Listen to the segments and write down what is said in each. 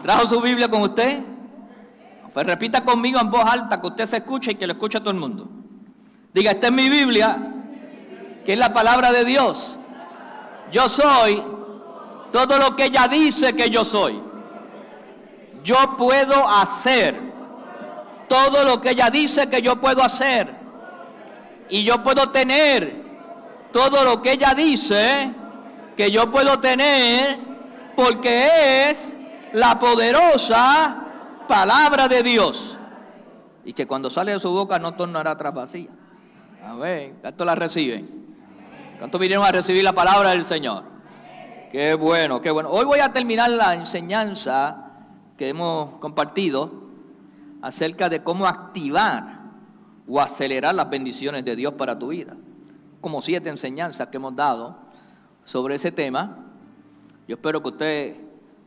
¿Trajo su Biblia con usted? Pues repita conmigo en voz alta, que usted se escuche y que lo escuche todo el mundo. Diga, esta es mi Biblia, que es la palabra de Dios. Yo soy todo lo que ella dice que yo soy. Yo puedo hacer todo lo que ella dice que yo puedo hacer. Y yo puedo tener todo lo que ella dice que yo puedo tener, porque es la poderosa palabra de Dios. Y que cuando sale de su boca no tornará atrás vacía. Amén. ¿Cuántos la reciben? ¿Cuántos vinieron a recibir la palabra del Señor? Qué bueno, qué bueno. Hoy voy a terminar la enseñanza que hemos compartido acerca de cómo activar o acelerar las bendiciones de Dios para tu vida. Como 7 enseñanzas que hemos dado sobre ese tema. Yo espero que usted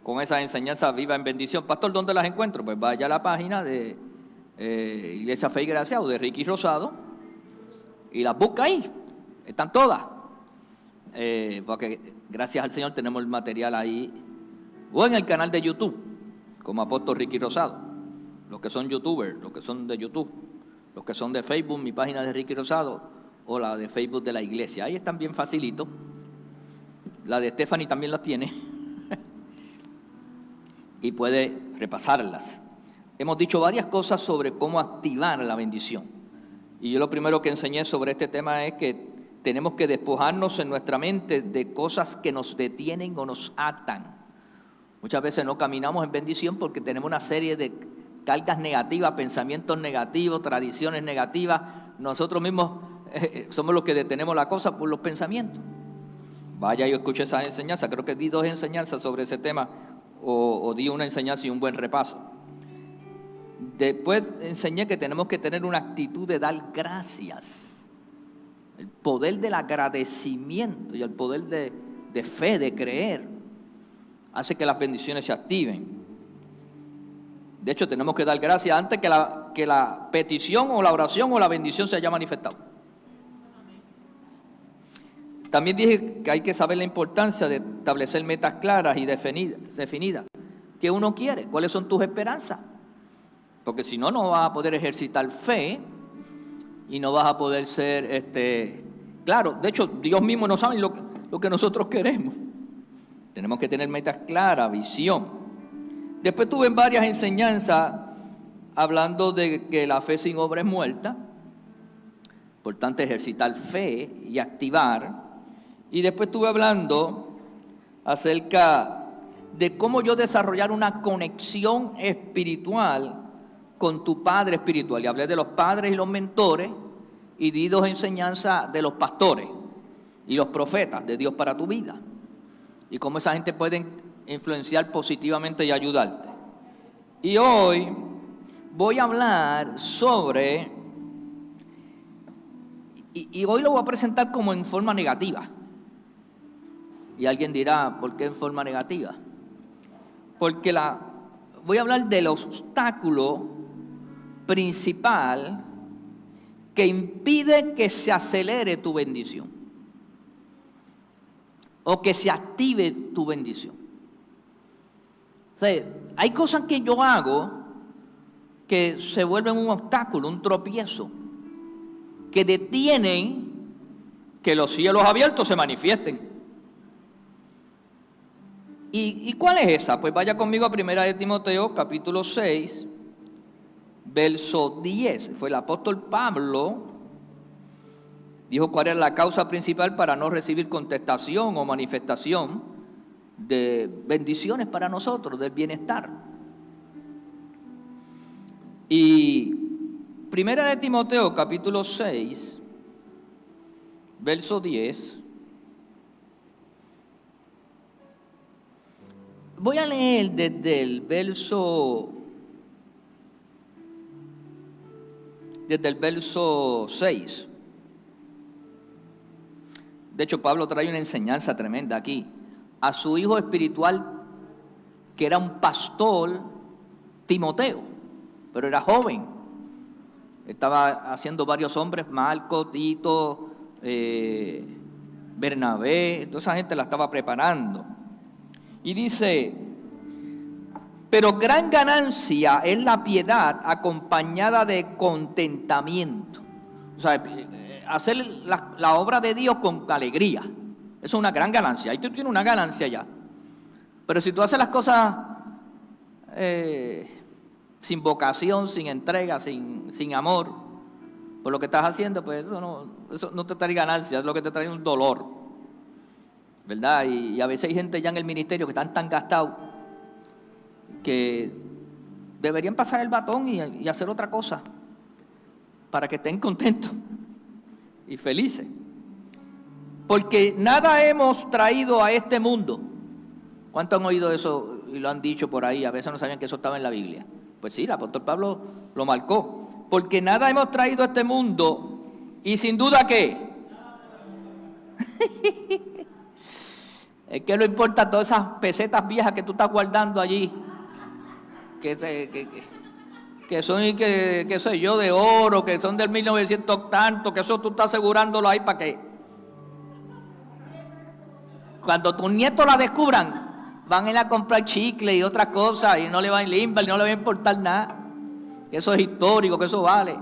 con esas enseñanzas viva en bendición. Pastor, ¿dónde las encuentro? Pues vaya a la página de Iglesia Fe y Gracia o de Ricky Rosado y las busca ahí. Están todas. Porque gracias al Señor tenemos el material ahí. O en el canal de YouTube, como Apóstol Ricky Rosado. Los que son youtubers, los que son de YouTube, los que son de Facebook, mi página de Ricky Rosado o la de Facebook de la iglesia. Ahí están bien facilito. La de Stephanie también las tiene. Y puede repasarlas. Hemos dicho varias cosas sobre cómo activar la bendición. Y yo lo primero que enseñé sobre este tema es que tenemos que despojarnos en nuestra mente de cosas que nos detienen o nos atan. Muchas veces no caminamos en bendición porque tenemos una serie de cargas negativas, pensamientos negativos, tradiciones negativas. Nosotros mismos somos los que detenemos la cosa por los pensamientos. Vaya, yo escuché esa enseñanza, creo que di 2 enseñanzas sobre ese tema, o di una enseñanza y un buen repaso. Después enseñé que tenemos que tener una actitud de dar gracias. El poder del agradecimiento y el poder de fe, de creer, hace que las bendiciones se activen. De hecho, tenemos que dar gracias antes que la petición o la oración o la bendición se haya manifestado. También dije que hay que saber la importancia de establecer metas claras y definidas. ¿Qué uno quiere? ¿Cuáles son tus esperanzas? Porque si no, no vas a poder ejercitar fe y no vas a poder ser, claro, de hecho, Dios mismo no sabe lo que nosotros queremos. Tenemos que tener metas claras, visión. Después tuve varias enseñanzas hablando de que la fe sin obra es muerta. Importante ejercitar fe y activar. Y después estuve hablando acerca de cómo yo desarrollar una conexión espiritual con tu padre espiritual. Y hablé de los padres y los mentores y di 2 enseñanzas de los pastores y los profetas de Dios para tu vida. Y cómo esa gente puede influenciar positivamente y ayudarte. Y hoy voy a hablar sobre, y hoy lo voy a presentar como en forma negativa. Y alguien dirá, ¿por qué en forma negativa? Porque voy a hablar del obstáculo principal que impide que se acelere tu bendición o que se active tu bendición. O sea, hay cosas que yo hago que se vuelven un obstáculo, un tropiezo, que detienen que los cielos abiertos se manifiesten. ¿Y cuál es esa? Pues vaya conmigo a 1 de Timoteo, capítulo 6, verso 10. Fue el apóstol Pablo, dijo cuál era la causa principal para no recibir contestación o manifestación de bendiciones para nosotros, del bienestar. Y 1 de Timoteo, capítulo 6, verso 10. Voy a leer desde el verso 6. De hecho, Pablo trae una enseñanza tremenda aquí. A su hijo espiritual, que era un pastor, Timoteo, pero era joven. Estaba haciendo varios hombres, Marco, Tito, Bernabé, toda esa gente la estaba preparando. Y dice, Pero gran ganancia es la piedad acompañada de contentamiento. O sea, hacer la obra de Dios con alegría. Eso es una gran ganancia. Ahí tú tienes una ganancia ya. Pero si tú haces las cosas sin vocación, sin entrega, sin amor, por lo que estás haciendo, pues eso no te trae ganancia, es lo que te trae un dolor, ¿verdad? Y a veces hay gente ya en el ministerio que están tan gastados que deberían pasar el batón y hacer otra cosa para que estén contentos y felices. Porque nada hemos traído a este mundo. ¿Cuántos han oído eso y lo han dicho por ahí? A veces no sabían que eso estaba en la Biblia. Pues sí, el apóstol Pablo lo marcó. Porque nada hemos traído a este mundo y sin duda que es que no importa todas esas pesetas viejas que tú estás guardando allí, que son, qué sé yo, de oro, que son del 1900 tanto, que eso tú estás asegurándolo ahí para que cuando tus nietos la descubran, van a ir a comprar chicle y otras cosas y no le van a limpiar, no le va a importar nada. Que eso es histórico, que eso vale.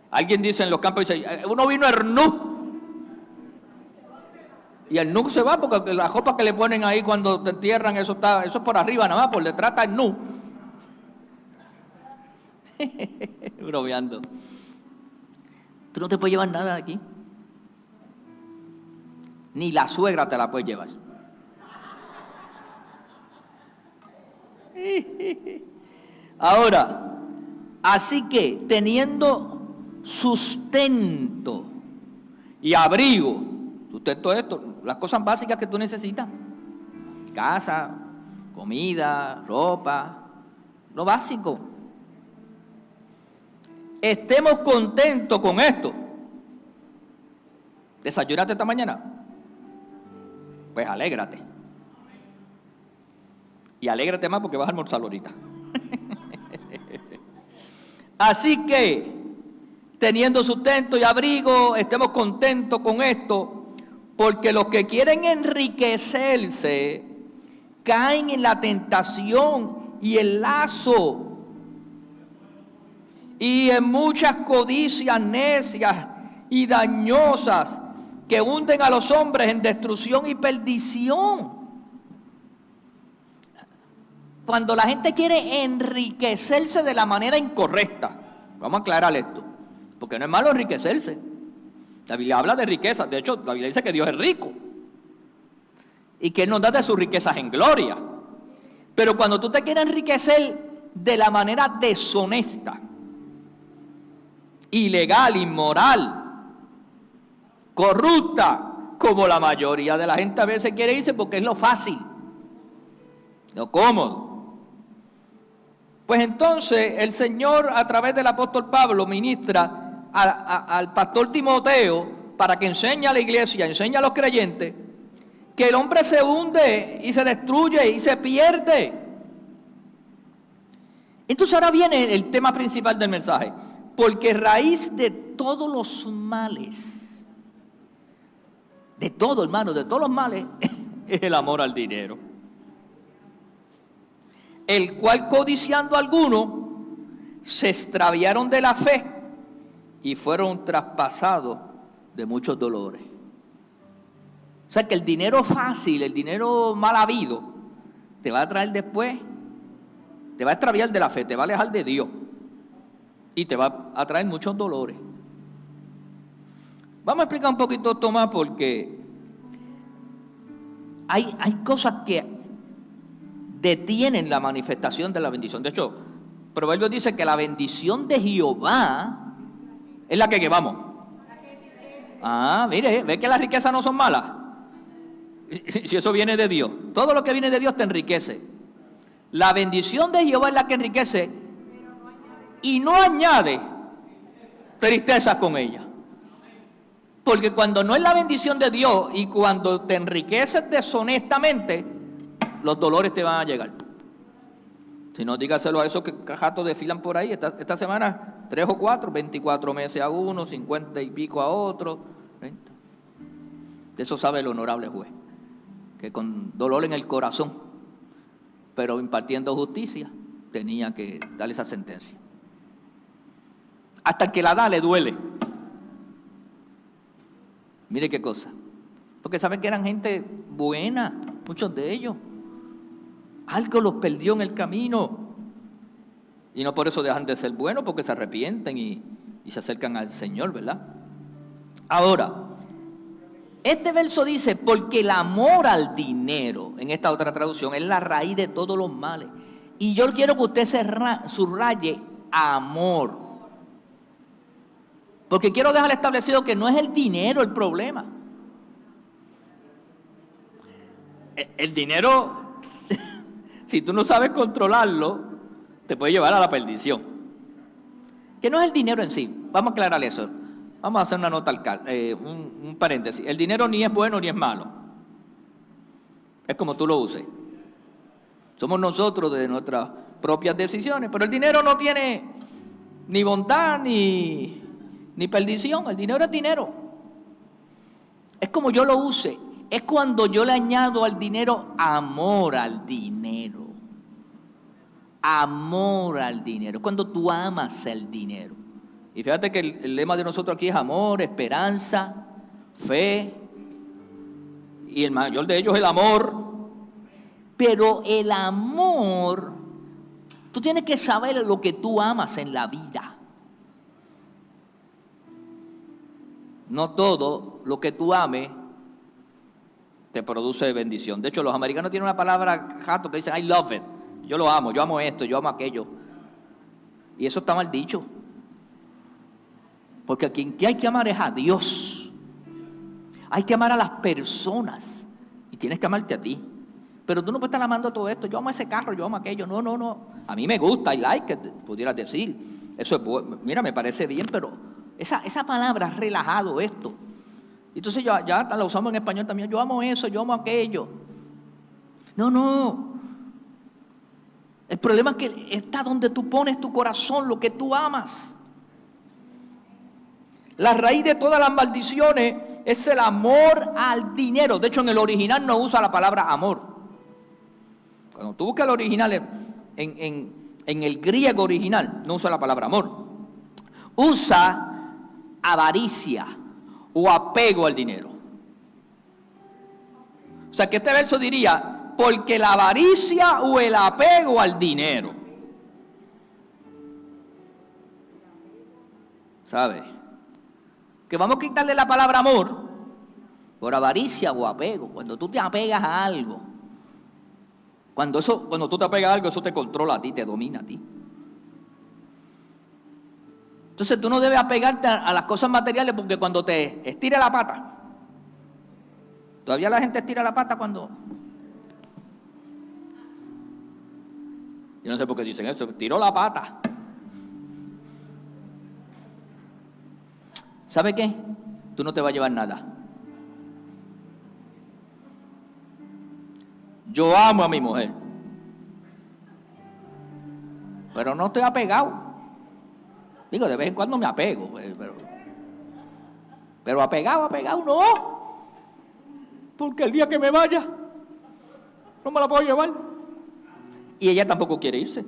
Alguien dice en los campos, dice, uno vino a Hernú. Y el nu se va porque la ropa que le ponen ahí cuando te entierran, eso es por arriba nada más, por detrás está el nu. Bromeando. Tú no te puedes llevar nada de aquí. Ni la suegra te la puedes llevar. Ahora, así que teniendo sustento y abrigo, sustento esto, las cosas básicas que tú necesitas, casa, comida, ropa, lo básico. Estemos contentos con esto. ¿Desayunaste esta mañana? Pues alégrate. Y alégrate más porque vas a almorzar ahorita. Así que, teniendo sustento y abrigo, estemos contentos con esto, porque los que quieren enriquecerse caen en la tentación y el lazo y en muchas codicias necias y dañosas que hunden a los hombres en destrucción y perdición. Cuando la gente quiere enriquecerse de la manera incorrecta, vamos a aclarar esto, porque no es malo enriquecerse. La Biblia habla de riqueza, de hecho la Biblia dice que Dios es rico y que Él nos da de sus riquezas en gloria. Pero cuando tú te quieres enriquecer de la manera deshonesta, ilegal, inmoral, corrupta, como la mayoría de la gente a veces quiere irse porque es lo fácil, lo cómodo. Pues entonces el Señor a través del apóstol Pablo ministra al pastor Timoteo para que enseñe a la iglesia, enseñe a los creyentes que el hombre se hunde y se destruye y se pierde. Entonces ahora viene el tema principal del mensaje, porque raíz de todos los males, de todo, hermano, de todos los males, es el amor al dinero, el cual codiciando algunos se extraviaron de la fe y fueron traspasados de muchos dolores. O sea que el dinero fácil, el dinero mal habido, te va a traer después, te va a extraviar de la fe, te va a alejar de Dios y te va a traer muchos dolores. Vamos a explicar un poquito esto más porque hay cosas que detienen la manifestación de la bendición. De hecho, Proverbios dice que la bendición de Jehová es la que llevamos. Mire, ¿ve que las riquezas no son malas? Si eso viene de Dios. Todo lo que viene de Dios te enriquece. La bendición de Jehová es la que enriquece y no añade tristezas con ella. Porque cuando no es la bendición de Dios y cuando te enriqueces deshonestamente, los dolores te van a llegar. Si no, dígaselo a esos que cajatos desfilan por ahí. Esta semana, 3 o 4, 24 meses a uno, 50 y pico a otro. 30. De eso sabe el honorable juez. Que con dolor en el corazón pero impartiendo justicia tenía que darle esa sentencia. Hasta el que la da le duele. Mire qué cosa. Porque saben que eran gente buena, muchos de ellos. Algo los perdió en el camino. Y no por eso dejan de ser buenos, porque se arrepienten y se acercan al Señor, ¿verdad? Ahora, este verso dice, porque el amor al dinero, en esta otra traducción, es la raíz de todos los males. Y yo quiero que usted subraye amor. Porque quiero dejar establecido que no es el dinero el problema. El dinero, si tú no sabes controlarlo, te puede llevar a la perdición. Que no es el dinero en sí. Vamos a aclarar eso. Vamos a hacer una nota, un paréntesis. El dinero ni es bueno ni es malo. Es como tú lo uses. Somos nosotros de nuestras propias decisiones. Pero el dinero no tiene ni bondad ni perdición. El dinero es dinero. Es como yo lo use. Es cuando yo le añado al dinero amor al dinero. Amor al dinero. Cuando tú amas el dinero. Y fíjate que el lema de nosotros aquí es amor, esperanza, fe. Y el mayor de ellos es el amor. Pero el amor, tú tienes que saber lo que tú amas en la vida. No todo lo que tú ames te produce bendición. De hecho, los americanos tienen una palabra jato que dicen I love it. Yo lo amo, yo amo esto, yo amo aquello. Y eso está mal dicho. Porque a quien hay que amar es a Dios. Hay que amar a las personas. Y tienes que amarte a ti. Pero tú no puedes estar amando todo esto. Yo amo ese carro, yo amo aquello. No. A mí me gusta, I like it, pudieras decir. Eso es bueno. Mira, me parece bien, pero esa palabra es relajado esto. Entonces ya la usamos en español también. Yo amo eso, yo amo aquello. No. El problema es que está donde tú pones tu corazón, lo que tú amas. La raíz de todas las maldiciones es el amor al dinero. De hecho, en el original no usa la palabra amor. Cuando tú buscas el original, en el griego original, no usa la palabra amor. Usa avaricia o apego al dinero. O sea, que este verso diría, porque la avaricia o el apego al dinero. ¿Sabes? Que vamos a quitarle la palabra amor por avaricia o apego. Cuando tú te apegas a algo, cuando tú te apegas a algo, eso te controla a ti, te domina a ti. Entonces tú no debes apegarte a las cosas materiales, porque cuando te estira la pata, todavía la gente estira la pata cuando... Yo no sé por qué dicen eso, tiró la pata. ¿Sabe qué? Tú no te vas a llevar nada. Yo amo a mi mujer, pero no estoy apegado. Digo, de vez en cuando me apego, pero apegado no. Porque el día que me vaya, no me la puedo llevar. Y ella tampoco quiere irse.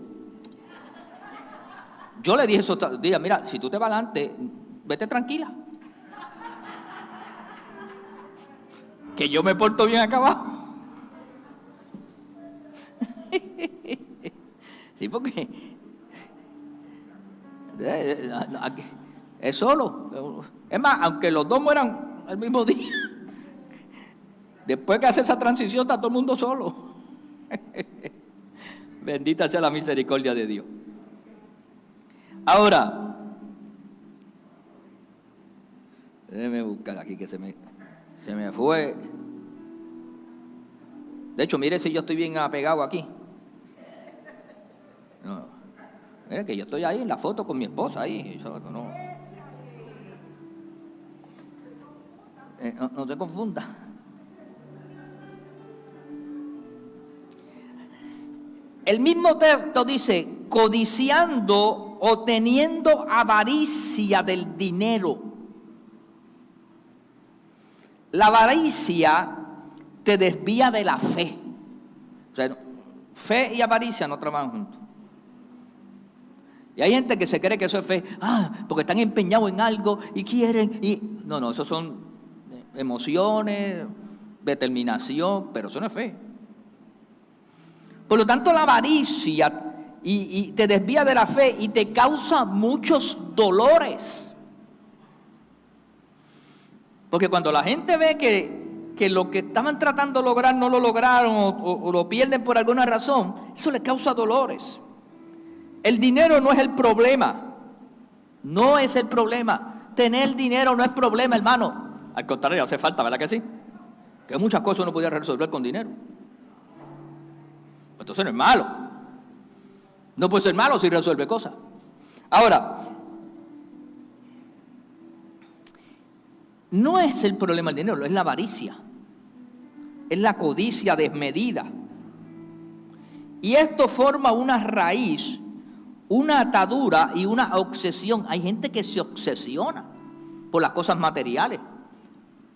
Yo le dije esos días, mira, si tú te vas adelante, vete tranquila. Que yo me porto bien acá abajo. Sí, porque es solo. Es más, aunque los dos mueran el mismo día, después que hace esa transición está todo el mundo solo. Bendita sea la misericordia de Dios. Ahora, déjeme buscar aquí que se me fue. De hecho, mire si yo estoy bien apegado aquí. No, mire que yo estoy ahí en la foto con mi esposa ahí. No te confundas. El mismo texto dice, codiciando o teniendo avaricia del dinero. La avaricia te desvía de la fe. O sea, Fe y avaricia no trabajan juntos. Y hay gente que se cree que eso es fe. Porque están empeñados en algo y quieren. No, eso son emociones, determinación, pero eso no es fe. Por lo tanto, la avaricia y te desvía de la fe y te causa muchos dolores. Porque cuando la gente ve que lo que estaban tratando de lograr no lo lograron o lo pierden por alguna razón, eso les causa dolores. El dinero no es el problema. No es el problema. Tener dinero no es problema, hermano. Al contrario, hace falta, ¿verdad que sí? Que muchas cosas uno pudiera resolver con dinero. Entonces no es malo. No puede ser malo si resuelve cosas. Ahora, no es el problema el dinero, es la avaricia. Es la codicia desmedida. Y esto forma una raíz, una atadura y una obsesión. Hay gente que se obsesiona por las cosas materiales,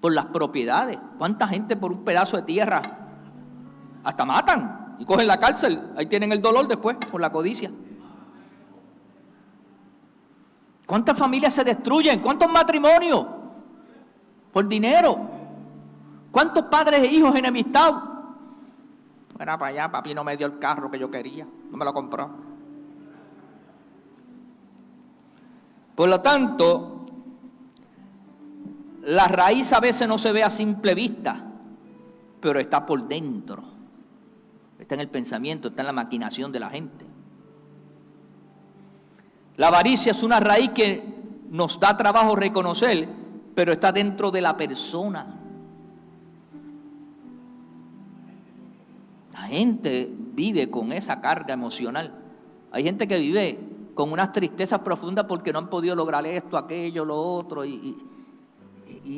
por las propiedades. ¿Cuánta gente por un pedazo de tierra hasta matan y cogen la cárcel? Ahí tienen el dolor después por la codicia. ¿Cuántas familias se destruyen? ¿Cuántos matrimonios? Por dinero. ¿Cuántos padres e hijos enemistados? Era para allá, papi no me dio el carro que yo quería, no me lo compró. Por lo tanto, la raíz a veces no se ve a simple vista, pero está por dentro. Está en el pensamiento, está en la maquinación de la gente. La avaricia es una raíz que nos da trabajo reconocer, pero está dentro de la persona. La gente vive con esa carga emocional. Hay gente que vive con unas tristezas profundas porque no han podido lograr esto, aquello, lo otro. Y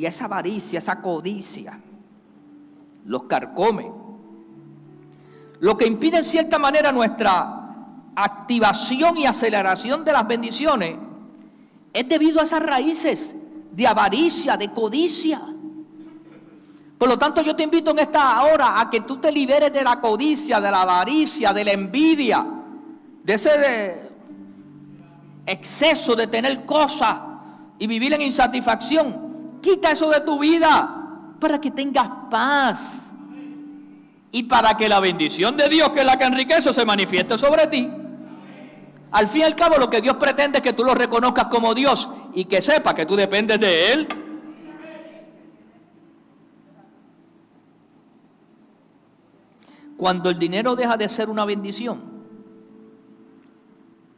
esa avaricia, esa codicia, los carcome. Lo que impide en cierta manera nuestra activación y aceleración de las bendiciones es debido a esas raíces de avaricia, de codicia. Por lo tanto, yo te invito en esta hora a que tú te liberes de la codicia, de la avaricia, de la envidia, de ese exceso de tener cosas y vivir en insatisfacción. Quita eso de tu vida para que tengas paz y para que la bendición de Dios, que es la que enriquece, se manifieste sobre ti. Al fin y al cabo, lo que Dios pretende es que tú lo reconozcas como Dios y que sepas que tú dependes de Él. Cuando el dinero deja de ser una bendición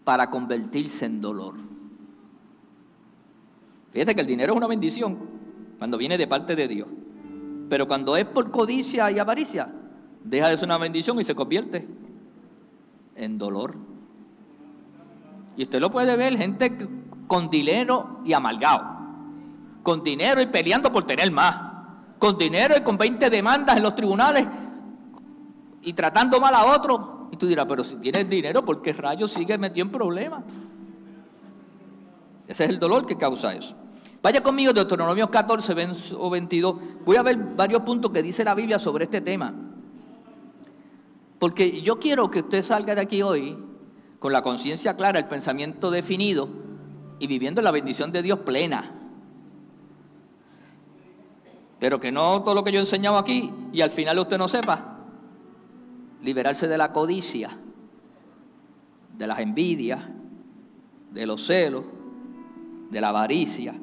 para convertirse en dolor. Fíjate que el dinero es una bendición cuando viene de parte de Dios. Pero cuando es por codicia y avaricia, deja de ser una bendición y se convierte en dolor. Y usted lo puede ver, gente con dinero y amargado, con dinero y peleando por tener más, con dinero y con 20 demandas en los tribunales y tratando mal a otro. Y tú dirás, pero si tienes dinero, ¿por qué rayos sigues metido en problemas? Ese es el dolor que causa eso. Vaya conmigo, Deuteronomio 14 o 22. Voy a ver varios puntos que dice la Biblia sobre este tema. Porque yo quiero que usted salga de aquí hoy con la conciencia clara, el pensamiento definido y viviendo la bendición de Dios plena. Pero que no todo lo que yo he enseñado aquí y al final usted no sepa. Liberarse de la codicia, de las envidias, de los celos, de la avaricia,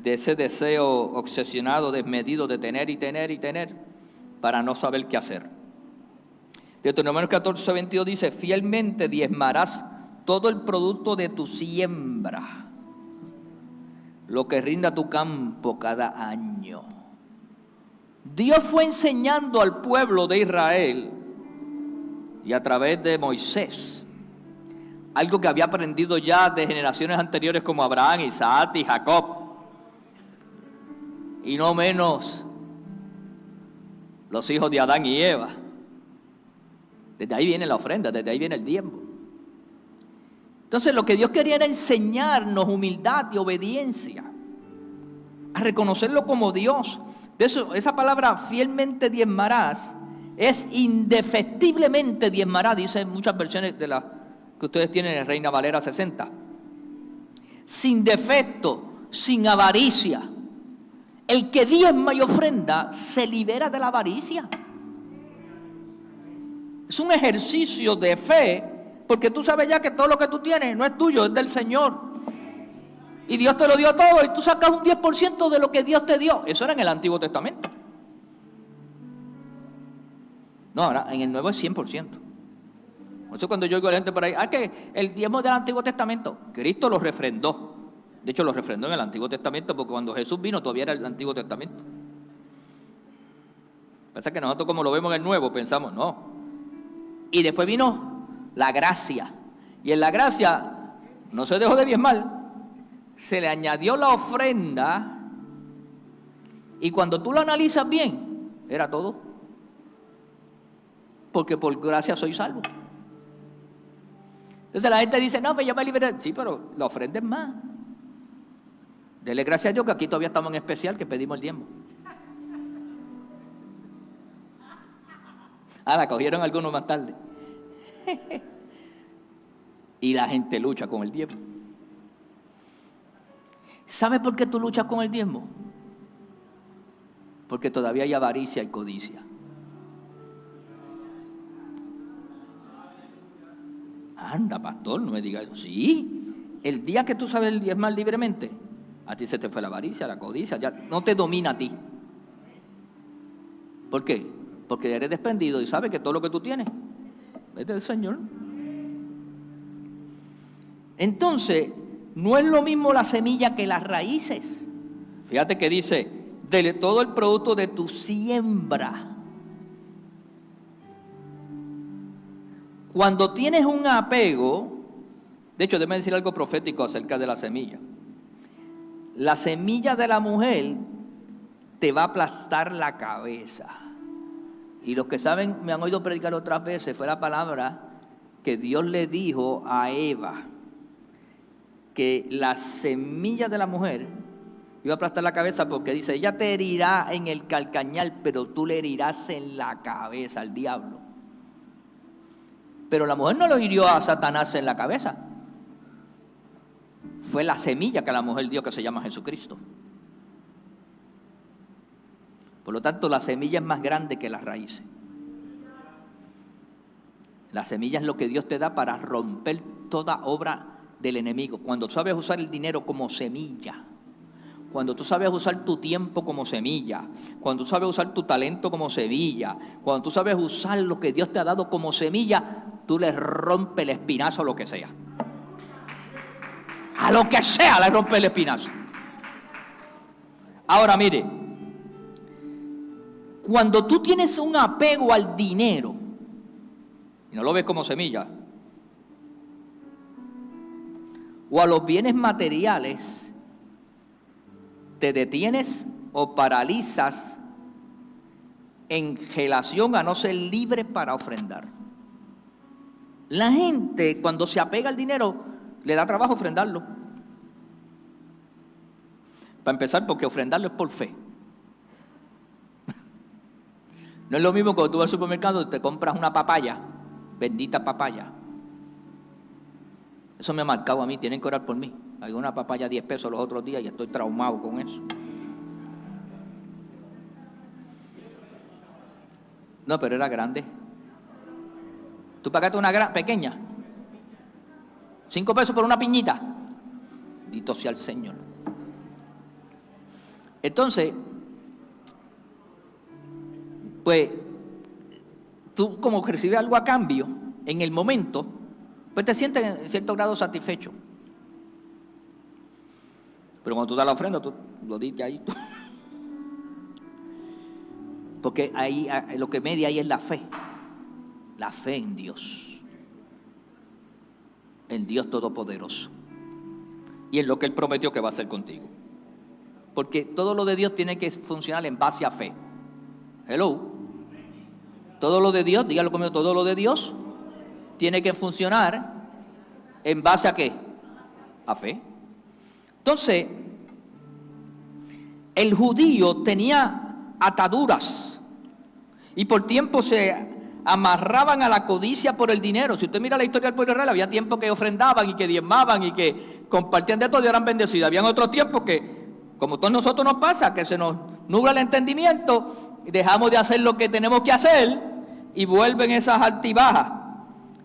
de ese deseo obsesionado, desmedido de tener y tener y tener para no saber qué hacer. Deuteronomio 14, 22 dice, fielmente diezmarás todo el producto de tu siembra, lo que rinda tu campo cada año. Dios fue enseñando al pueblo de Israel y a través de Moisés algo que había aprendido ya de generaciones anteriores como Abraham, Isaac y Jacob, y no menos los hijos de Adán y Eva. Desde ahí viene la ofrenda, desde ahí viene el diezmo. Entonces lo que Dios quería era enseñarnos humildad y obediencia, a reconocerlo como Dios. De eso, esa palabra fielmente diezmarás es indefectiblemente diezmará, dicen muchas versiones de las que ustedes tienen en Reina Valera 60. Sin defecto, sin avaricia. El que diezma y ofrenda se libera de la avaricia. Es un ejercicio de fe, porque tú sabes ya que todo lo que tú tienes no es tuyo, es del Señor. Y Dios te lo dio todo y tú sacas un 10% de lo que Dios te dio. Eso era en el Antiguo Testamento. No, ahora en el Nuevo es 100%. Por eso cuando yo oigo a la gente por ahí, que el diezmo del Antiguo Testamento, Cristo lo refrendó. De hecho, lo refrendó en el Antiguo Testamento, porque cuando Jesús vino todavía era el Antiguo Testamento. Pasa que nosotros como lo vemos en el Nuevo, pensamos, no. Y después vino la gracia. Y en la gracia no se dejó de diezmar. Se le añadió la ofrenda. Y cuando tú lo analizas bien, era todo. Porque por gracia soy salvo. Entonces la gente dice, no, pues yo me liberé. Sí, pero la ofrenda es más. Dele gracias a Dios que aquí todavía estamos en especial, que pedimos el diezmo. La cogieron algunos más tarde. Y la gente lucha con el diezmo. ¿Sabe por qué tú luchas con el diezmo? Porque todavía hay avaricia y codicia. Anda, pastor, no me digas eso. Sí, el día que tú sabes diezmar libremente, a ti se te fue la avaricia, la codicia, ya no te domina a ti. ¿Por qué? Porque eres desprendido y sabes que todo lo que tú tienes es del Señor. Entonces, no es lo mismo la semilla que las raíces. Fíjate que dice, de todo el producto de tu siembra. Cuando tienes un apego, de hecho, déjame decir algo profético acerca de la semilla. La semilla de la mujer te va a aplastar la cabeza. Y los que saben, me han oído predicar otras veces, fue la palabra que Dios le dijo a Eva, que la semilla de la mujer iba a aplastar la cabeza porque dice, ella te herirá en el calcañar, pero tú le herirás en la cabeza al diablo. Pero la mujer no lo hirió a Satanás en la cabeza. Fue la semilla que la mujer dio, que se llama Jesucristo. Por lo tanto, la semilla es más grande que las raíces. La semilla es lo que Dios te da para romper toda obra del enemigo. Cuando tú sabes usar el dinero como semilla, cuando tú sabes usar tu tiempo como semilla, cuando tú sabes usar tu talento como semilla, cuando tú sabes usar lo que Dios te ha dado como semilla, tú le rompes el espinazo a lo que sea. A lo que sea le rompes el espinazo. Ahora mire, cuando tú tienes un apego al dinero, y no lo ves como semilla, o a los bienes materiales, te detienes o paralizas en relación a no ser libre para ofrendar. La gente cuando se apega al dinero le da trabajo ofrendarlo. Para empezar, porque ofrendarlo es por fe. No es lo mismo cuando tú vas al supermercado y te compras una papaya, bendita papaya. Eso me ha marcado a mí, tienen que orar por mí. Hay una papaya a 10 pesos los otros días y estoy traumado con eso. No, pero era grande. ¿Tú pagaste una pequeña? 5 pesos por una piñita. Bendito sea el Señor. Entonces, pues, tú como recibes algo a cambio, en el momento, pues te sientes en cierto grado satisfecho. Pero cuando tú das la ofrenda, tú lo dices ahí. Porque ahí lo que media ahí es la fe. La fe en Dios. En Dios Todopoderoso. Y en lo que Él prometió que va a hacer contigo. Porque todo lo de Dios tiene que funcionar en base a fe. Hello. Todo lo de Dios, dígalo conmigo, todo lo de Dios tiene que funcionar en base a ¿qué? A fe. Entonces, el judío tenía ataduras Y por tiempo se amarraban a la codicia por el dinero. Si usted mira la historia del pueblo de Israel, había tiempos que ofrendaban y que diezmaban y que compartían de todo y eran bendecidos. Habían otros tiempos que, como todos nosotros nos pasa, que se nos nubla el entendimiento y dejamos de hacer lo que tenemos que hacer y vuelven esas altibajas.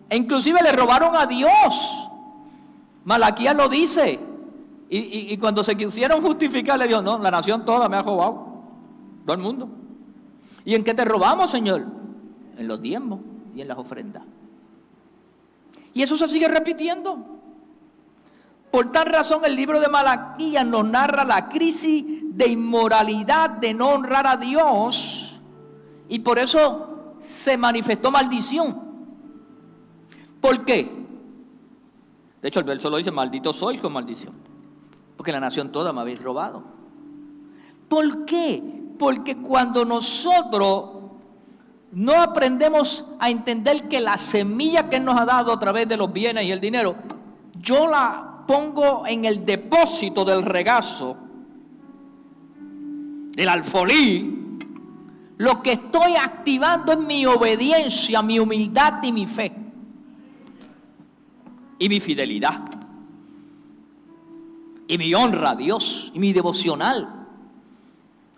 E inclusive le robaron a Dios. Malaquías lo dice. Y cuando se quisieron justificar, le dijo, no, la nación toda me ha robado. Todo el mundo. ¿Y en qué te robamos, Señor? En los diezmos y en las ofrendas. Y eso se sigue repitiendo. Por tal razón, el libro de Malaquías nos narra la crisis de inmoralidad, de no honrar a Dios. Y por eso se manifestó maldición. ¿Por qué? De hecho, el verso lo dice, malditos sois con maldición. Porque la nación toda me habéis robado. ¿Por qué? Porque cuando nosotros no aprendemos a entender que la semilla que Él nos ha dado a través de los bienes y el dinero, yo la pongo en el depósito del regazo, del alfolí, lo que estoy activando es mi obediencia, mi humildad y mi fe. Y mi fidelidad. Y mi honra a Dios. Y mi devocional.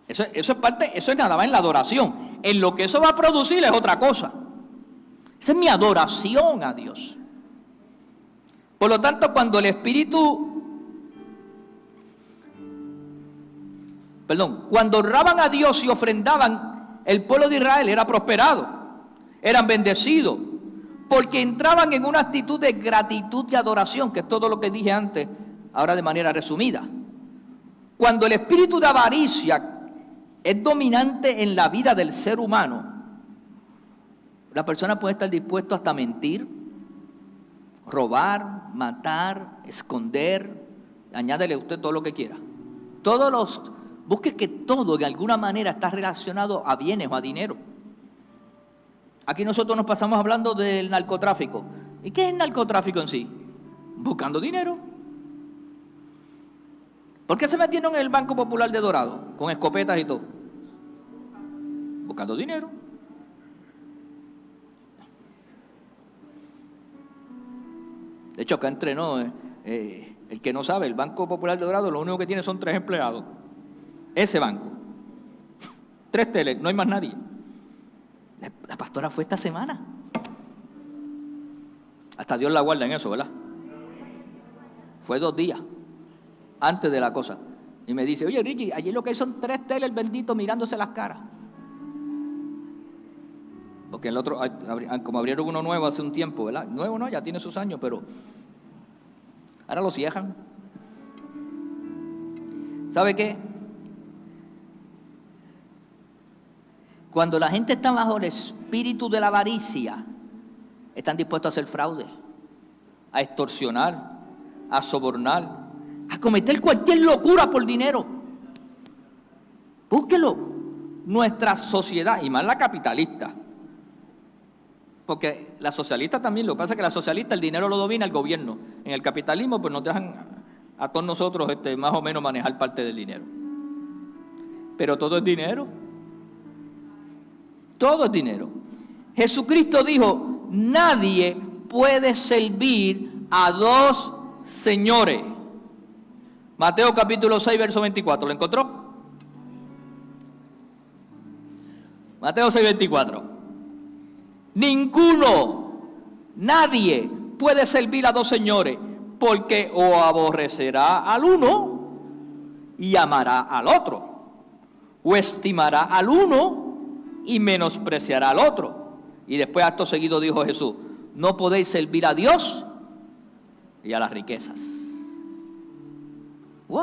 Eso es parte, eso es nada más en la adoración. En lo que eso va a producir es otra cosa. Esa es mi adoración a Dios. Por lo tanto, cuando el Espíritu, cuando honraban a Dios y ofrendaban, el pueblo de Israel era prosperado, eran bendecidos, porque entraban en una actitud de gratitud y adoración, que es todo lo que dije antes, ahora de manera resumida. Cuando el espíritu de avaricia es dominante en la vida del ser humano, la persona puede estar dispuesta hasta a mentir, robar, matar, esconder, añádele usted todo lo que quiera. Busque que todo de alguna manera está relacionado a bienes o a dinero. Aquí nosotros nos pasamos hablando del narcotráfico. ¿Y qué es el narcotráfico en sí? Buscando dinero. ¿Por qué se metieron en el Banco Popular de Dorado? Con escopetas y todo. Buscando dinero. De hecho, acá entrenó el que no sabe, el Banco Popular de Dorado lo único que tiene son 3 empleados. Ese banco. 3 teles, no hay más nadie. La pastora fue esta semana. Hasta Dios la guarda en eso, ¿verdad? Fue 2 días antes de la cosa. Y me dice, oye Ricky, allí lo que hay son 3 teles benditos mirándose las caras. Porque el otro, como abrieron uno nuevo hace un tiempo, ¿verdad? Nuevo no, ya tiene sus años, pero ahora lo cierran. ¿Sabe qué? Cuando la gente está bajo el espíritu de la avaricia, están dispuestos a hacer fraude, a extorsionar, a sobornar, a cometer cualquier locura por dinero. Búsquelo. Nuestra sociedad, y más la capitalista, porque la socialista también, lo que pasa es que la socialista el dinero lo domina el gobierno. En el capitalismo pues nos dejan a todos nosotros más o menos manejar parte del dinero. Pero todo es dinero. Todo es dinero. Jesucristo dijo, nadie puede servir a 2 señores. Mateo capítulo 6, verso 24. ¿Lo encontró? Mateo 6, 24. Nadie puede servir a 2 señores, porque o aborrecerá al uno y amará al otro, o estimará al uno y menospreciará al otro. Y después, acto seguido, dijo Jesús, no podéis servir a Dios y a las riquezas. ¡Wow!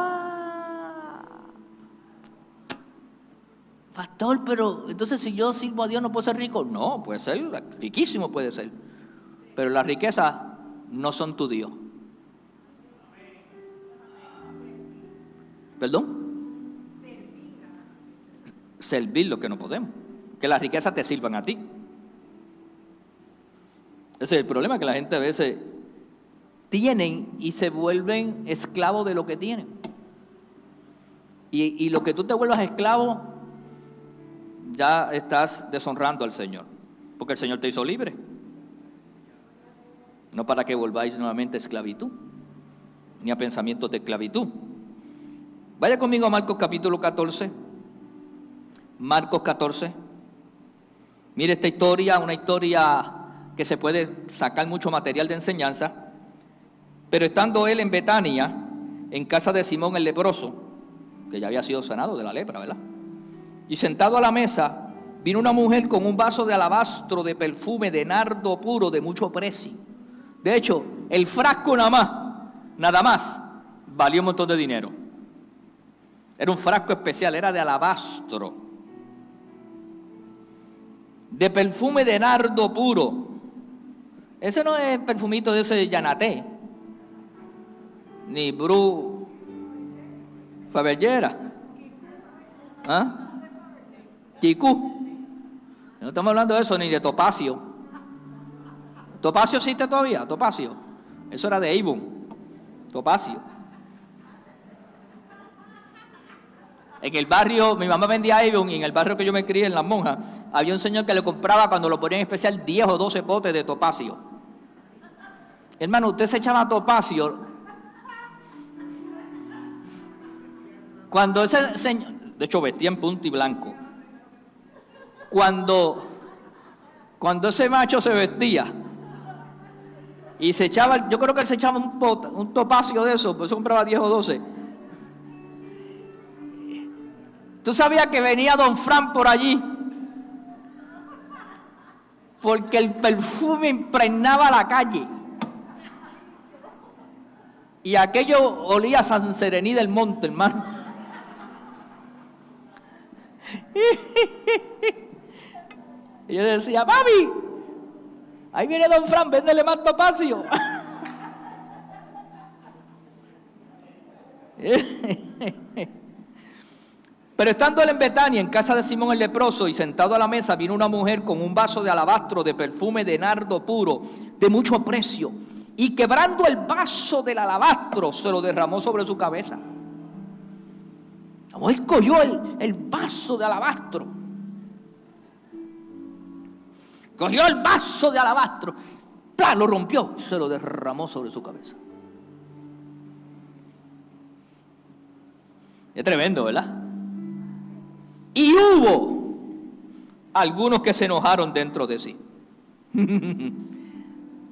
Pastor, pero entonces si yo sirvo a Dios no puedo ser rico. No, puede ser, riquísimo puede ser. Pero las riquezas no son tu Dios. ¿Perdón? Servir lo que no podemos. Que las riquezas te sirvan a ti. Ese es el problema, que la gente a veces tienen y se vuelven esclavos de lo que tienen. Y lo que tú te vuelvas esclavo ya estás deshonrando al Señor, porque el Señor te hizo libre. No para que volváis nuevamente a esclavitud, ni a pensamientos de esclavitud. Vaya conmigo a Marcos capítulo 14. Marcos 14. Mire esta historia, una historia que se puede sacar mucho material de enseñanza. Pero estando él en Betania, en casa de Simón el leproso, que ya había sido sanado de la lepra, ¿verdad? Y sentado a la mesa, vino una mujer con un vaso de alabastro de perfume de nardo puro de mucho precio. De hecho, el frasco nada más, valía un montón de dinero. Era un frasco especial, era de alabastro, de perfume de nardo puro. Ese no es perfumito de ese Yanaté, ni Bru Fabellera, ¿ah? Kikú. No estamos hablando de eso, ni de Topacio. ¿Topacio existe todavía? Topacio. Eso era de Avon. Topacio. En el barrio, mi mamá vendía Avon, y en el barrio que yo me crié, en Las Monjas, había un señor que le compraba, cuando lo ponía en especial, 10 o 12 potes de Topacio. Hermano, usted se echaba Topacio. Cuando ese señor, de hecho vestía en punto y blanco. Cuando ese macho se vestía y se echaba, yo creo que él se echaba un Topacio de eso, pues compraba 10 o 12. Tú sabías que venía Don Fran por allí, porque el perfume impregnaba la calle. Y aquello olía a San Serení del Monte, hermano. Y yo decía, mami, ahí viene Don Fran, véndele más Topacio. Pero estando él en Betania, en casa de Simón el leproso, y sentado a la mesa, vino una mujer con un vaso de alabastro de perfume de nardo puro, de mucho precio, y quebrando el vaso del alabastro, se lo derramó sobre su cabeza. La mujer cogió el vaso de alabastro. Cogió el vaso de alabastro, ¡plá!, lo rompió, se lo derramó sobre su cabeza. Es tremendo, ¿verdad? Y hubo algunos que se enojaron dentro de sí.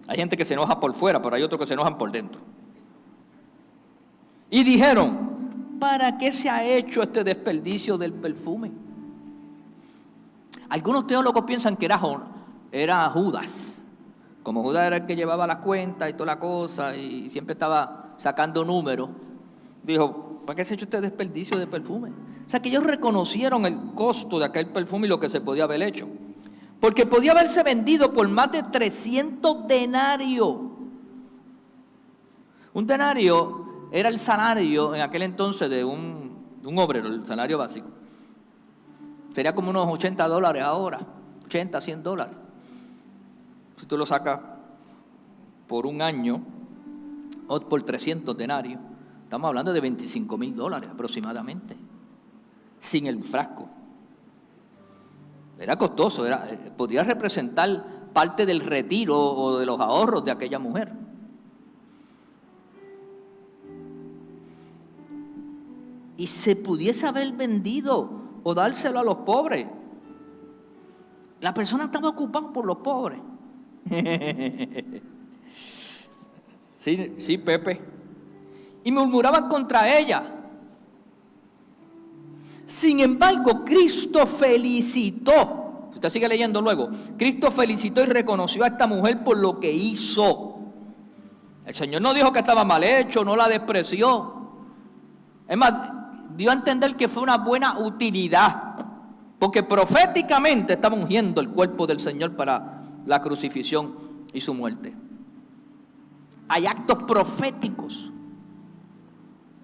Hay gente que se enoja por fuera, pero hay otros que se enojan por dentro. Y dijeron, ¿para qué se ha hecho este desperdicio del perfume? Algunos teólogos piensan que era Judas. Como Judas era el que llevaba la cuenta y toda la cosa, y siempre estaba sacando números, dijo, ¿para qué se ha hecho este desperdicio de perfume? O sea, que ellos reconocieron el costo de aquel perfume y lo que se podía haber hecho. Porque podía haberse vendido por más de 300 denarios. Un denario era el salario en aquel entonces de un obrero, el salario básico. Sería como unos $80 ahora, 80, $100. Si tú lo sacas por un año o por 300 denarios, estamos hablando de $25,000 aproximadamente, sin el frasco. Era costoso, podía representar parte del retiro o de los ahorros de aquella mujer. Y se pudiese haber vendido o dárselo a los pobres. La persona estaba ocupada por los pobres. Sí, Pepe. Y murmuraban contra ella. Sin embargo, Cristo felicitó. Usted sigue leyendo luego. Cristo felicitó y reconoció a esta mujer por lo que hizo. El Señor no dijo que estaba mal hecho, no la despreció. Es más, dio a entender que fue una buena utilidad, porque proféticamente estaba ungiendo el cuerpo del Señor para la crucifixión y su muerte. Hay actos proféticos.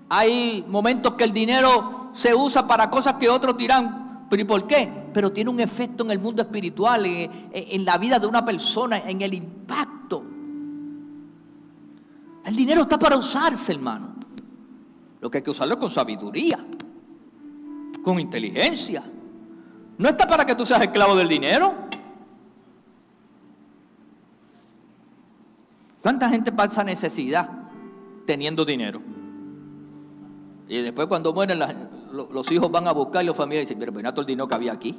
Hay momentos que el dinero se usa para cosas que otros dirán, ¿pero y por qué? Pero tiene un efecto en el mundo espiritual, en la vida de una persona, en el impacto. El dinero está para usarse, hermano. Lo que hay que usarlo es con sabiduría, con inteligencia, No está para que tú seas esclavo del dinero. ¿Cuánta gente pasa necesidad teniendo dinero? Y después cuando mueren los hijos van a buscar y los familiares dicen, pero mira todo el dinero que había aquí.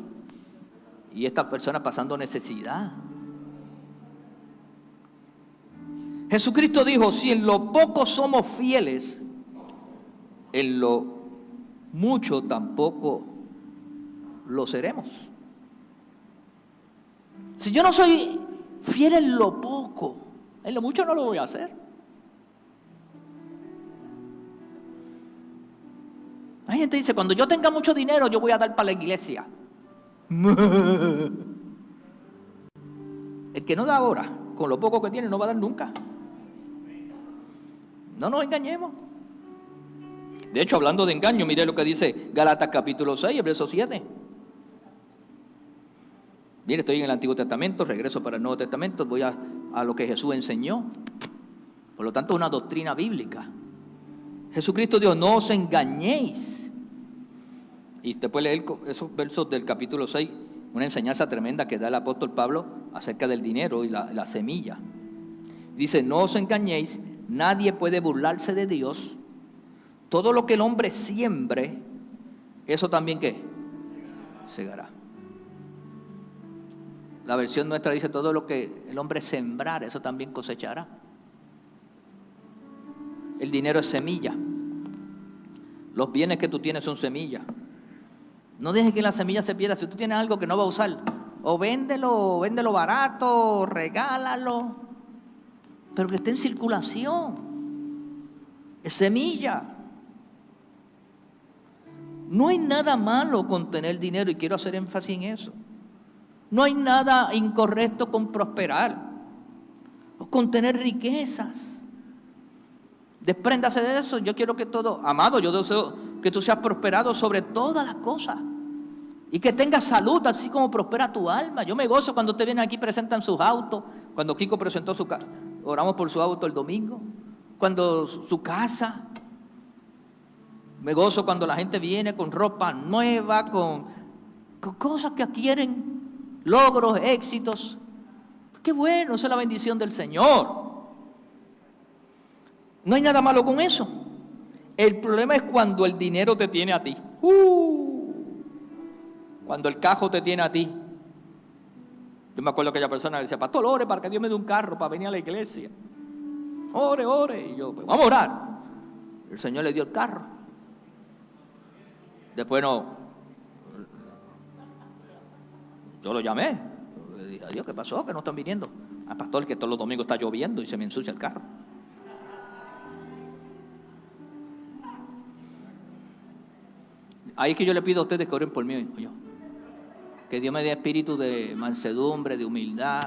Y esta persona pasando necesidad. Jesucristo dijo, si en lo poco somos fieles, en lo mucho tampoco lo seremos. Si yo no soy fiel en lo poco, en lo mucho no lo voy a hacer. Hay gente que dice, cuando yo tenga mucho dinero, yo voy a dar para la iglesia. El que no da ahora, con lo poco que tiene, no va a dar nunca. No nos engañemos. De hecho, hablando de engaño, mire lo que dice Gálatas capítulo 6, verso 7. Mire, estoy en el Antiguo Testamento, regreso para el Nuevo Testamento, voy a lo que Jesús enseñó. Por lo tanto, es una doctrina bíblica. Jesucristo dijo, no os engañéis. Y usted puede leer esos versos del capítulo 6, una enseñanza tremenda que da el apóstol Pablo acerca del dinero y la semilla. Dice, no os engañéis, nadie puede burlarse de Dios. Todo lo que el hombre siembre, eso también ¿qué? Segará. La versión nuestra dice, todo lo que el hombre sembrar, eso también cosechará. El dinero es semilla. Los bienes que tú tienes son semillas. No dejes que la semilla se pierda. Si tú tienes algo que no va a usar, o véndelo barato, o regálalo, pero que esté en circulación. Es semilla. No hay nada malo con tener dinero, y quiero hacer énfasis en eso. No hay nada incorrecto con prosperar o con tener riquezas. Despréndase de eso. Yo quiero que todo, amado, yo deseo que tú seas prosperado sobre todas las cosas y que tengas salud, así como prospera tu alma. Yo me gozo cuando ustedes vienen aquí y presentan sus autos. Cuando Kiko presentó su casa, oramos por su auto el domingo. Cuando su casa. Me gozo cuando la gente viene con ropa nueva, con cosas que adquieren, logros, éxitos. Qué bueno, esa es la bendición del Señor. No hay nada malo con eso. El problema es cuando el dinero te tiene a ti. Cuando el cajo te tiene a ti. Yo me acuerdo que aquella persona decía, pastor, ore para que Dios me dé un carro para venir a la iglesia. Ore, ore. Y yo, pues, vamos a orar. El Señor le dio el carro. Después yo lo llamé. Le dije, adiós, ¿qué pasó? Que no están viniendo. Pastor, que todos los domingos está lloviendo y se me ensucia el carro. Ahí es que yo le pido a ustedes que oren por mí. Que Dios me dé espíritu de mansedumbre, de humildad.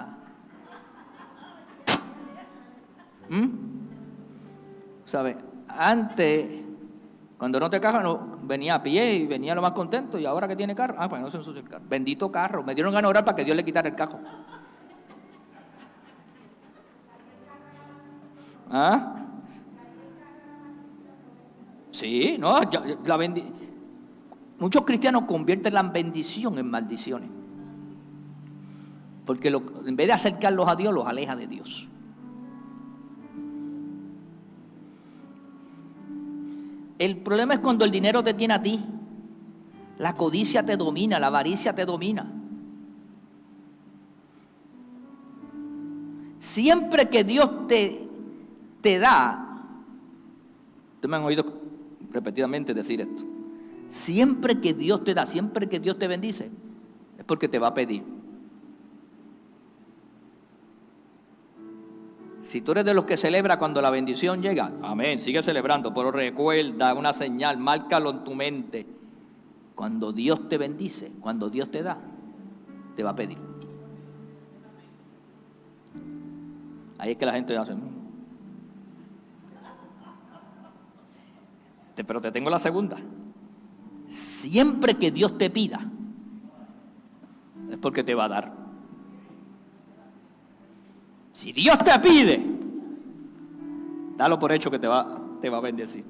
¿Sabe? Antes, cuando no te caja, no, venía a pie y venía lo más contento. Y ahora que tiene carro, pues no se ensucia el carro. Bendito carro. Me dieron ganas de orar para que Dios le quitara el cajo. ¿Ah? Sí, no, la bendición. Muchos cristianos convierten la bendición en maldiciones. Porque en vez de acercarlos a Dios, los aleja de Dios. El problema es cuando el dinero te tiene a ti. La codicia te domina, la avaricia te domina. Siempre que Dios te da, ustedes me han oído repetidamente decir esto. Siempre que Dios te da, siempre que Dios te bendice, es porque te va a pedir. Si tú eres de los que celebra cuando la bendición llega, amén, sigue celebrando, pero recuerda una señal, márcalo en tu mente. Cuando Dios te bendice, cuando Dios te da, te va a pedir. Ahí es que la gente hace. Pero te tengo la segunda. Siempre que Dios te pida, es porque te va a dar. Si Dios te pide, dalo por hecho que te va a bendecir.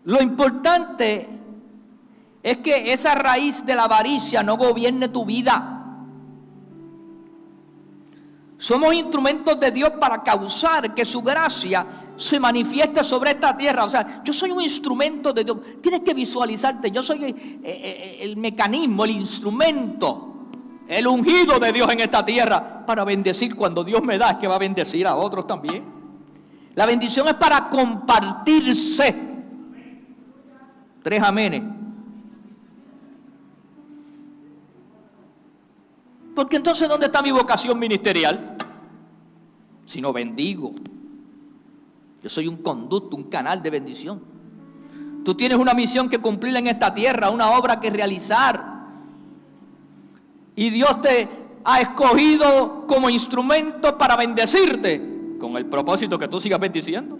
Lo importante es que esa raíz de la avaricia no gobierne tu vida. Somos instrumentos de Dios para causar que su gracia se manifieste sobre esta tierra. O sea, yo soy un instrumento de Dios. Tienes que visualizarte. Yo soy el mecanismo, el instrumento, el ungido de Dios en esta tierra para bendecir. Cuando Dios me da, es que va a bendecir a otros también. La bendición es para compartirse. 3 amenes. Porque entonces, ¿dónde está mi vocación ministerial? Si no bendigo. Yo soy un conducto, un canal de bendición. Tú tienes una misión que cumplir en esta tierra, una obra que realizar. Y Dios te ha escogido como instrumento para bendecirte, con el propósito que tú sigas bendiciendo.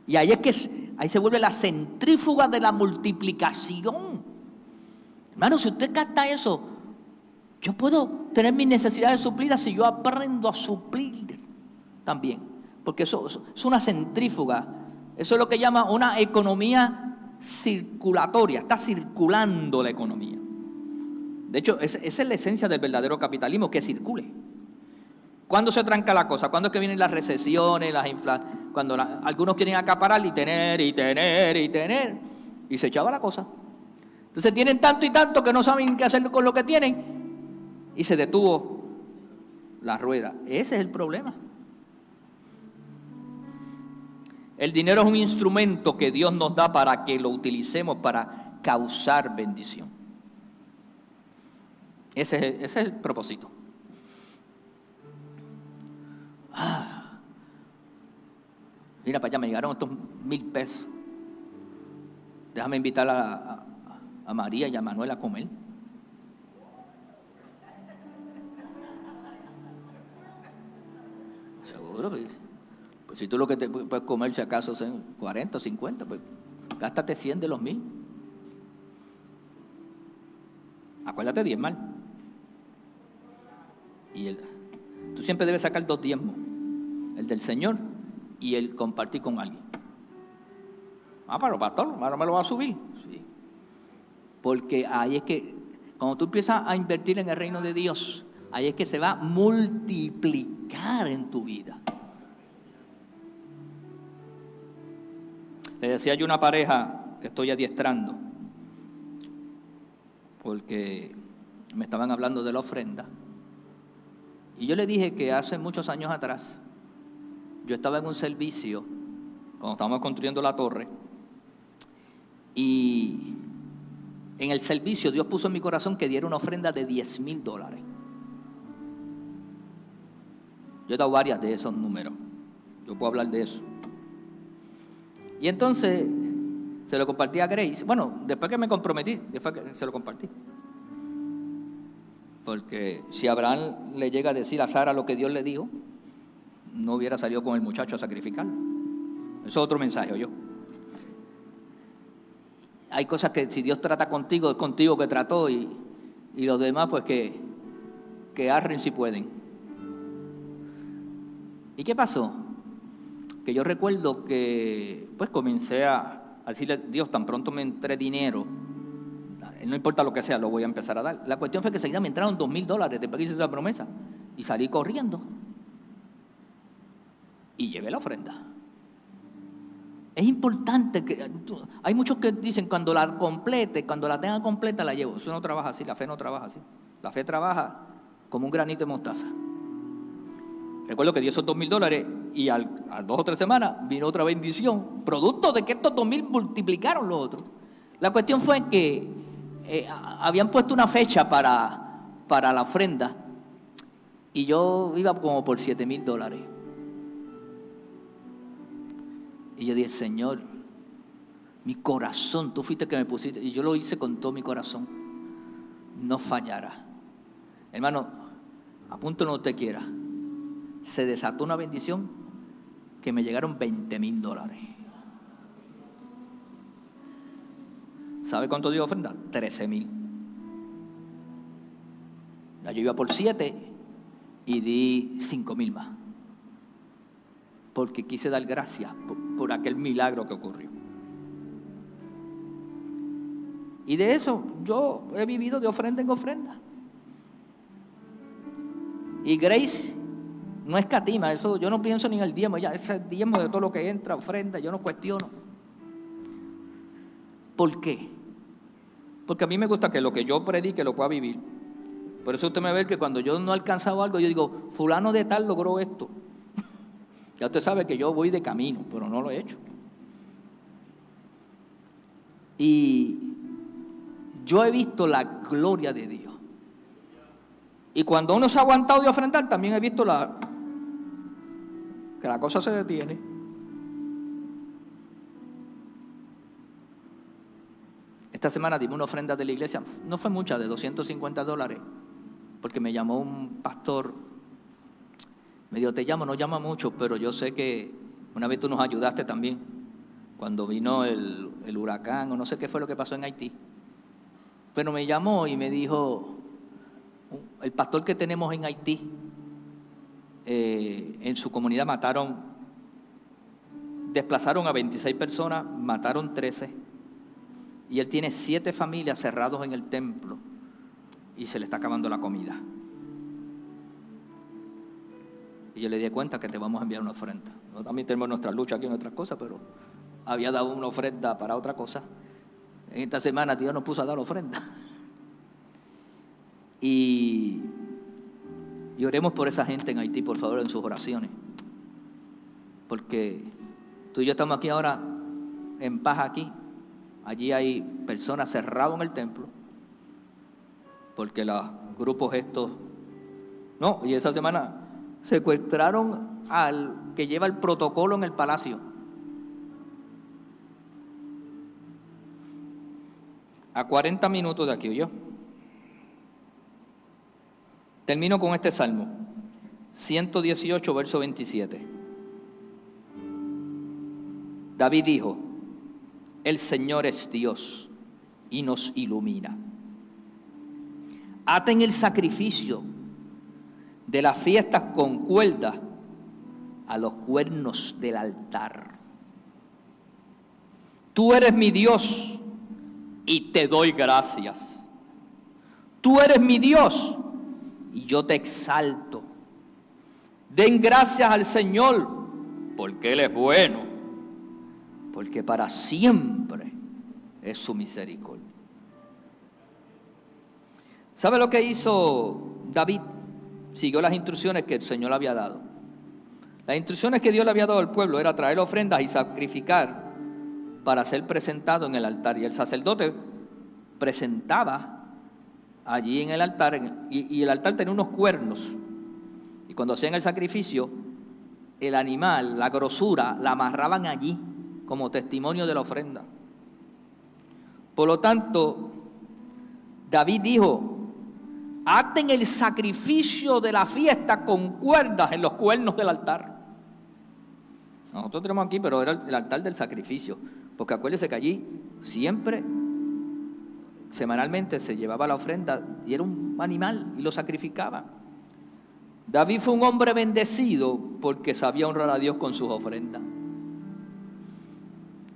Y ahí es que ahí se vuelve la centrífuga de la multiplicación. Hermano, si usted capta eso, yo puedo tener mis necesidades suplidas si yo aprendo a suplir también. Porque eso es una centrífuga. Eso es lo que llama una economía circulatoria. Está circulando la economía. De hecho, esa es la esencia del verdadero capitalismo, que circule. ¿Cuándo se tranca la cosa? ¿Cuándo es que vienen las recesiones, las inflaciones? Cuando algunos quieren acaparar y tener, y se echaba la cosa. Entonces tienen tanto y tanto que no saben qué hacer con lo que tienen, y se detuvo la rueda. Ese es el problema. El dinero es un instrumento que Dios nos da para que lo utilicemos para causar bendición. Ese es el propósito. Mira para allá, me llegaron estos 1,000 pesos. Déjame invitar a María y a Manuel a comer. Seguro, pues si tú lo que te puedes comer, si acaso son 40 o 50, pues gástate 100 de los 1,000. Acuérdate, diezmar. Y tú siempre debes sacar 2 diezmos: el del Señor y el compartir con alguien. Pero pastor, ahora me lo va a subir. Sí. Porque ahí es que, cuando tú empiezas a invertir en el reino de Dios, ahí es que se va a multiplicar en tu vida. Le decía yo a una pareja que estoy adiestrando, porque me estaban hablando de la ofrenda. Y yo le dije que hace muchos años atrás, yo estaba en un servicio, cuando estábamos construyendo la torre, y en el servicio Dios puso en mi corazón que diera una ofrenda de $10,000. Yo he dado varias de esos números, yo puedo hablar de eso. Y entonces se lo compartí a Grace. Bueno, después que me comprometí, después que se lo compartí. Porque si Abraham le llega a decir a Sara lo que Dios le dijo, no hubiera salido con el muchacho a sacrificarlo. Eso es otro mensaje, ¿oyó? Hay cosas que si Dios trata contigo, es contigo que trató, y los demás pues que arren si pueden. ¿Y qué pasó? Que yo recuerdo que pues comencé a decirle: Dios, tan pronto me entré dinero, no importa lo que sea, lo voy a empezar a dar. La cuestión fue que enseguida me entraron $2,000 después que hice esa promesa, y salí corriendo y llevé la ofrenda. Es importante que hay muchos que dicen: cuando la complete, cuando la tenga completa la llevo. Eso no trabaja así, la fe no trabaja así. La fe trabaja como un granito de mostaza. Recuerdo que di esos $2,000 y a 2 o 3 semanas vino otra bendición, producto de que estos 2,000 multiplicaron los otros. La cuestión fue que habían puesto una fecha para la ofrenda, y yo iba como por $7,000. Y yo dije: Señor, mi corazón, tú fuiste que me pusiste, y yo lo hice con todo mi corazón, no fallará. Hermano, apúntalo donde usted quiera. Se desató una bendición que me llegaron $20,000. ¿Sabe cuánto dio ofrenda? 13,000. Yo iba por 7 y di 5,000 más, porque quise dar gracias por aquel milagro que ocurrió. Y de eso yo he vivido de ofrenda en ofrenda. Y Grace no escatima, eso yo no pienso ni en el diezmo, ya ese diezmo de todo lo que entra, ofrenda, yo no cuestiono. ¿Por qué? Porque a mí me gusta que lo que yo predique lo pueda vivir. Por eso usted me ve que cuando yo no he alcanzado algo, yo digo, fulano de tal logró esto. Ya usted sabe que yo voy de camino, pero no lo he hecho. Y yo he visto la gloria de Dios. Y cuando uno se ha aguantado de ofrendar, también he visto que la cosa se detiene. Esta semana dimos una ofrenda de la iglesia, no fue mucha, de $250, porque me llamó un pastor, me dijo, te llamo, no llama mucho, pero yo sé que una vez tú nos ayudaste también, cuando vino el huracán, o no sé qué fue lo que pasó en Haití. Pero me llamó y me dijo, el pastor que tenemos en Haití, en su comunidad desplazaron a 26 personas, mataron 13, y él tiene 7 familias cerrados en el templo, y se le está acabando la comida. Y yo le di cuenta que te vamos a enviar una ofrenda. Nosotros también tenemos nuestra lucha aquí en otras cosas, pero había dado una ofrenda para otra cosa. En esta semana Dios nos puso a dar ofrenda. Y oremos por esa gente en Haití, por favor, en sus oraciones. Porque tú y yo estamos aquí ahora en paz aquí. Allí hay personas cerradas en el templo. Porque los grupos estos... No, y esa semana secuestraron al que lleva el protocolo en el palacio. A 40 minutos de aquí, ¿oyó? Termino con este salmo, 118, verso 27. David dijo, el Señor es Dios y nos ilumina. Aten el sacrificio de las fiestas con cuerdas a los cuernos del altar. Tú eres mi Dios y te doy gracias. Tú eres mi Dios y yo te exalto. Den gracias al Señor, porque Él es bueno, porque para siempre es su misericordia. ¿Sabe lo que hizo David? Siguió las instrucciones que el Señor le había dado. Las instrucciones que Dios le había dado al pueblo era traer ofrendas y sacrificar para ser presentado en el altar. Y el sacerdote presentaba allí en el altar, y el altar tenía unos cuernos. Y cuando hacían el sacrificio, el animal, la grosura, la amarraban allí como testimonio de la ofrenda. Por lo tanto, David dijo, aten el sacrificio de la fiesta con cuerdas en los cuernos del altar. Nosotros tenemos aquí, pero era el altar del sacrificio. Porque acuérdense que allí siempre, semanalmente, se llevaba la ofrenda y era un animal y lo sacrificaba. David fue un hombre bendecido porque sabía honrar a Dios con sus ofrendas.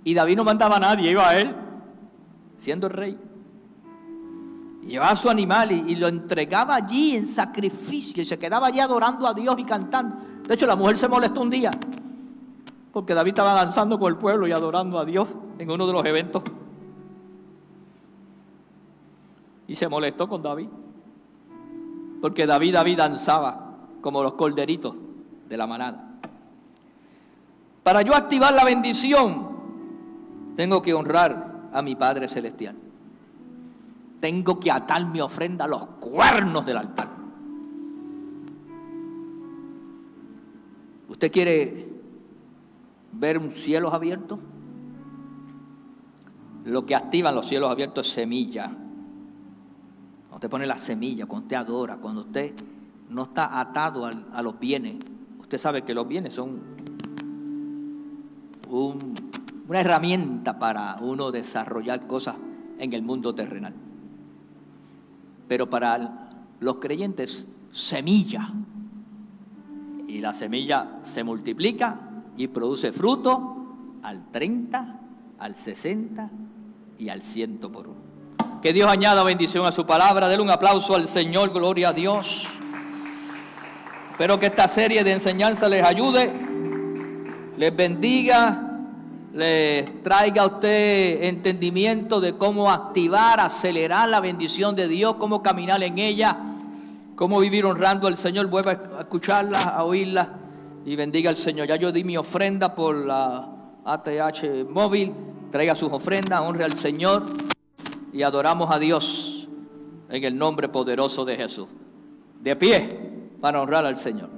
Y David no mandaba a nadie, iba a él, siendo el rey. Llevaba su animal y lo entregaba allí en sacrificio y se quedaba allí adorando a Dios y cantando. De hecho, la mujer se molestó un día porque David estaba danzando con el pueblo y adorando a Dios en uno de los eventos. Y se molestó con David porque David danzaba como los corderitos de la manada. Para yo activar la bendición, tengo que honrar a mi Padre Celestial. Tengo que atar mi ofrenda a los cuernos del altar. ¿Usted quiere ver un cielo abierto? Lo que activan los cielos abiertos es semilla. Cuando usted pone la semilla, cuando usted adora, cuando usted no está atado a los bienes. Usted sabe que los bienes son una herramienta para uno desarrollar cosas en el mundo terrenal. Pero para los creyentes, semilla. Y la semilla se multiplica y produce fruto al 30, al 60 y al 100 por uno. Que Dios añada bendición a su palabra. Denle un aplauso al Señor, gloria a Dios. Espero que esta serie de enseñanza les ayude, les bendiga, les traiga a usted entendimiento de cómo activar, acelerar la bendición de Dios, cómo caminar en ella, cómo vivir honrando al Señor. Vuelva a escucharla, a oírla y bendiga al Señor. Ya yo di mi ofrenda por la ATH móvil. Traiga sus ofrendas, honre al Señor y adoramos a Dios en el nombre poderoso de Jesús. De pie para honrar al Señor.